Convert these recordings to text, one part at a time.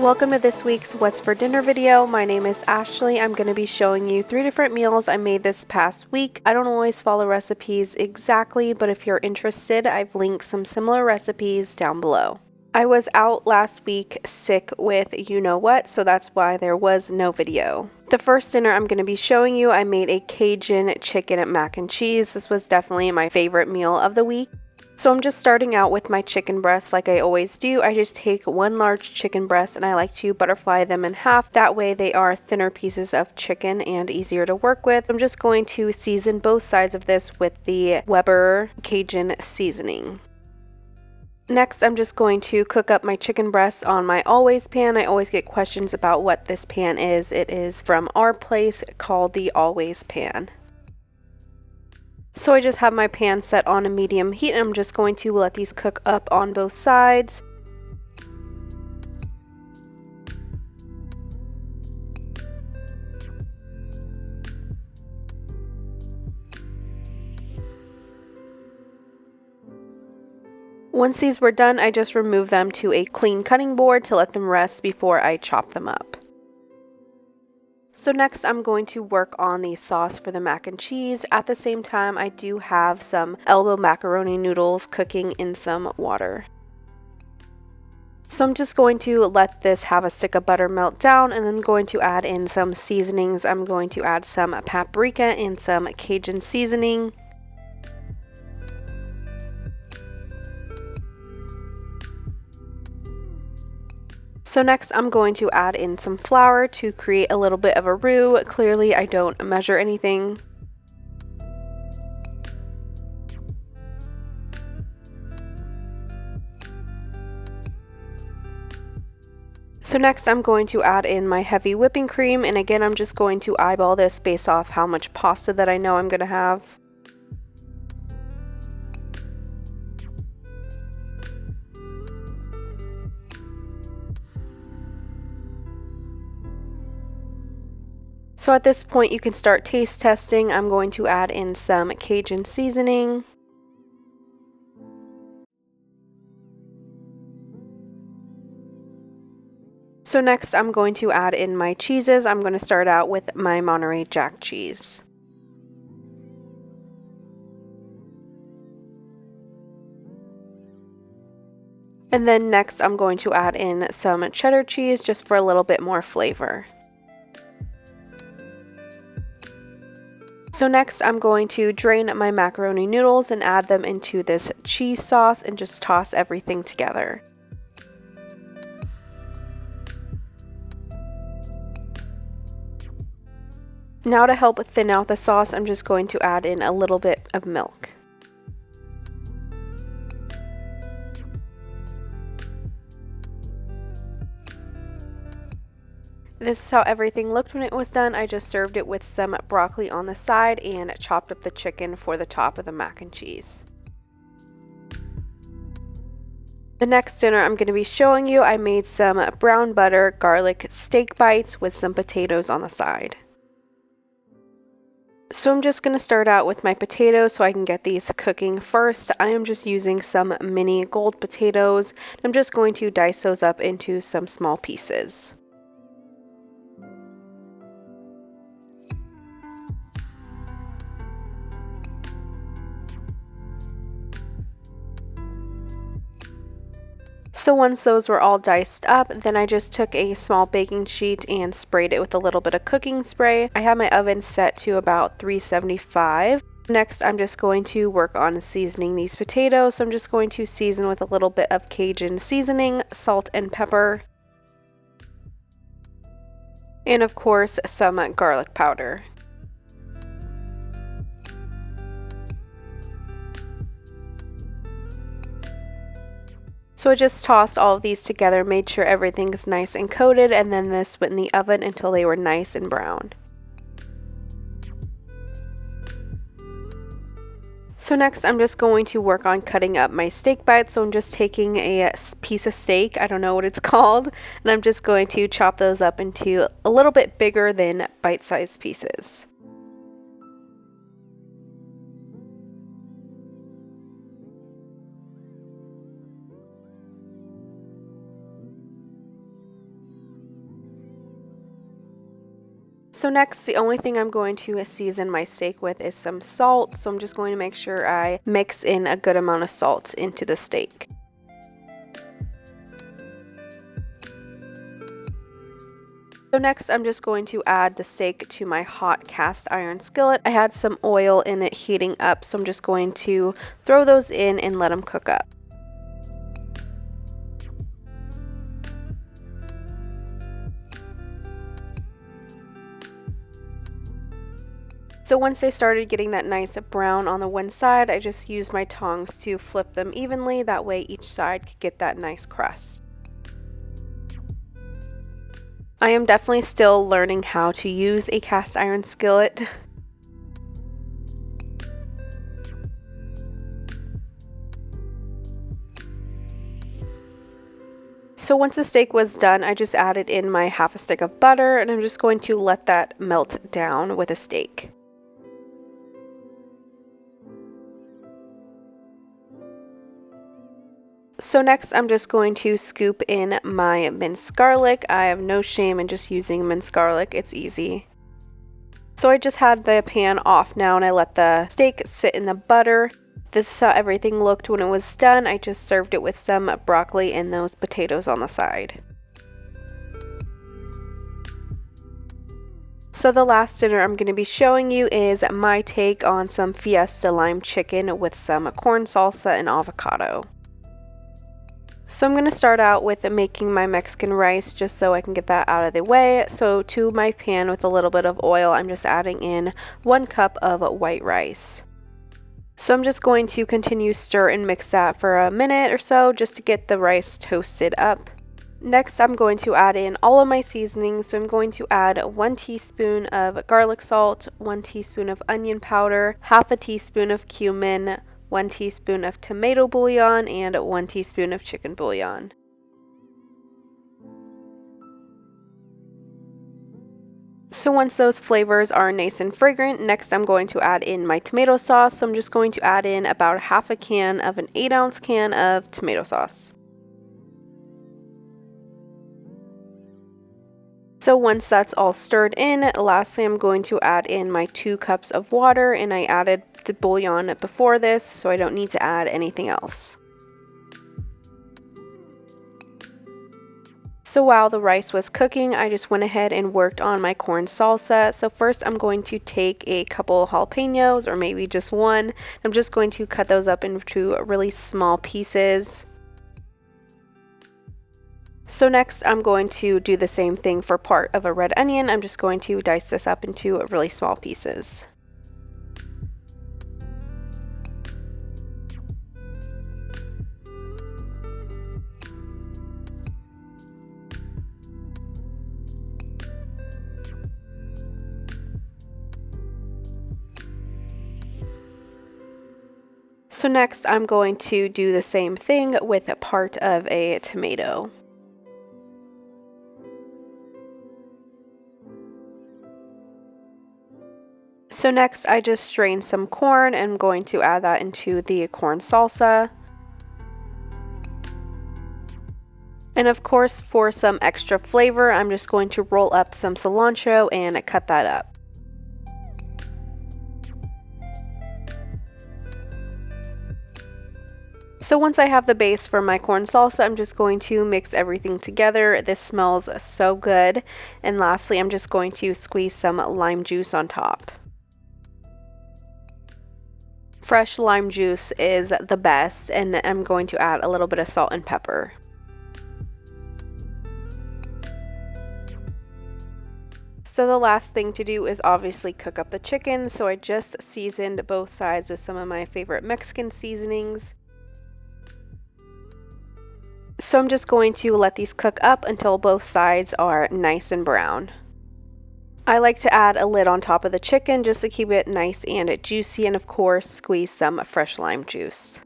Welcome to this week's What's for Dinner video. My name is Ashley. I'm going to be showing you 3 different meals I made this past week. I don't always follow recipes exactly, but if you're interested, I've linked some similar recipes down below. I was out last week sick with you know what, so that's why there was no video. The first dinner I'm going to be showing you, I made a Cajun chicken mac and cheese. This was definitely my favorite meal of the week. So I'm just starting out with my chicken breasts like I always do. I just take one large chicken breast and I like to butterfly them in half. That way they are thinner pieces of chicken and easier to work with. I'm just going to season both sides of this with the Weber Cajun seasoning. Next, I'm just going to cook up my chicken breasts on my Always pan. I always get questions about what this pan is. It is from our place called the Always pan. So I just have my pan set on a medium heat and I'm just going to let these cook up on both sides. Once these were done, I just removed them to a clean cutting board to let them rest before I chop them up. So next I'm going to work on the sauce for the mac and cheese. At the same time, I do have some elbow macaroni noodles cooking in some water. So I'm just going to let this have a stick of butter melt down and then going to add in some seasonings. I'm going to add some paprika and some Cajun seasoning. So next I'm going to add in some flour to create a little bit of a roux. Clearly I don't measure anything. So next I'm going to add in my heavy whipping cream, and again I'm just going to eyeball this based off how much pasta that I know I'm going to have. So at this point you can start taste testing. I'm going to add in some Cajun seasoning. So next I'm going to add in my cheeses. I'm going to start out with my Monterey Jack cheese. And then next I'm going to add in some cheddar cheese just for a little bit more flavor. So next I'm going to drain my macaroni noodles and add them into this cheese sauce and just toss everything together. Now to help thin out the sauce, I'm just going to add in a little bit of milk. This is how everything looked when it was done. I just served it with some broccoli on the side and chopped up the chicken for the top of the mac and cheese. The next dinner I'm going to be showing you, I made some brown butter garlic steak bites with some potatoes on the side. So I'm just going to start out with my potatoes so I can get these cooking first. I am just using some mini gold potatoes. I'm just going to dice those up into some small pieces. So once those were all diced up, then I just took a small baking sheet and sprayed it with a little bit of cooking spray. I have my oven set to about 375. Next, I'm just going to work on seasoning these potatoes. So I'm just going to season with a little bit of Cajun seasoning, salt and pepper, and of course some garlic powder. So I just tossed all of these together, made sure everything's nice and coated, and then this went in the oven until they were nice and brown. So next I'm just going to work on cutting up my steak bites. So I'm just taking a piece of steak, I don't know what it's called, and I'm just going to chop those up into a little bit bigger than bite-sized pieces. So next, the only thing I'm going to season my steak with is some salt. So I'm just going to make sure I mix in a good amount of salt into the steak. So next, I'm just going to add the steak to my hot cast iron skillet. I had some oil in it heating up, so I'm just going to throw those in and let them cook up. So once they started getting that nice brown on the one side, I just used my tongs to flip them evenly. That way each side could get that nice crust. I am definitely still learning how to use a cast iron skillet. So once the steak was done, I just added in my half a stick of butter, and I'm just going to let that melt down with a steak. So next, I'm just going to scoop in my minced garlic. I have no shame in just using minced garlic, it's easy. So I just had the pan off now, and I let the steak sit in the butter. This is how everything looked when it was done. I just served it with some broccoli and those potatoes on the side. So the last dinner I'm going to be showing you is my take on some Fiesta lime chicken with some corn salsa and avocado. So I'm going to start out with making my Mexican rice just so I can get that out of the way. So to my pan with a little bit of oil, I'm just adding in 1 cup of white rice. So I'm just going to continue stir and mix that for a minute or so just to get the rice toasted up. Next, I'm going to add in all of my seasonings. So I'm going to add 1 teaspoon of garlic salt, 1 teaspoon of onion powder, half a teaspoon of cumin, 1 teaspoon of tomato bouillon, and 1 teaspoon of chicken bouillon. So once those flavors are nice and fragrant, next I'm going to add in my tomato sauce. So I'm just going to add in about half a can of an 8-ounce can of tomato sauce. So once that's all stirred in, lastly I'm going to add in my 2 cups of water, and I added the bouillon before this, so I don't need to add anything else. So while the rice was cooking, I just went ahead and worked on my corn salsa. So first I'm going to take a couple jalapenos, or maybe just one. I'm just going to cut those up into really small pieces. So next I'm going to do the same thing for part of a red onion. I'm just going to dice this up into really small pieces. So next I'm going to do the same thing with a part of a tomato. So next I just strained some corn and I'm going to add that into the corn salsa. And of course, for some extra flavor, I'm just going to roll up some cilantro and cut that up. So once I have the base for my corn salsa, I'm just going to mix everything together. This smells so good. And lastly, I'm just going to squeeze some lime juice on top. Fresh lime juice is the best, and I'm going to add a little bit of salt and pepper. So the last thing to do is obviously cook up the chicken. So I just seasoned both sides with some of my favorite Mexican seasonings. So I'm just going to let these cook up until both sides are nice and brown. I like to add a lid on top of the chicken just to keep it nice and juicy, and of course squeeze some fresh lime juice.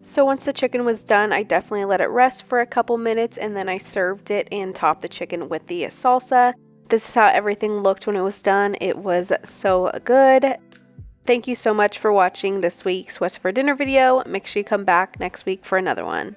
So once the chicken was done, I definitely let it rest for a couple minutes, and then I served it and topped the chicken with the salsa. This is how everything looked when it was done. It was so good. Thank you so much for watching this week's What's for Dinner video. Make sure you come back next week for another one.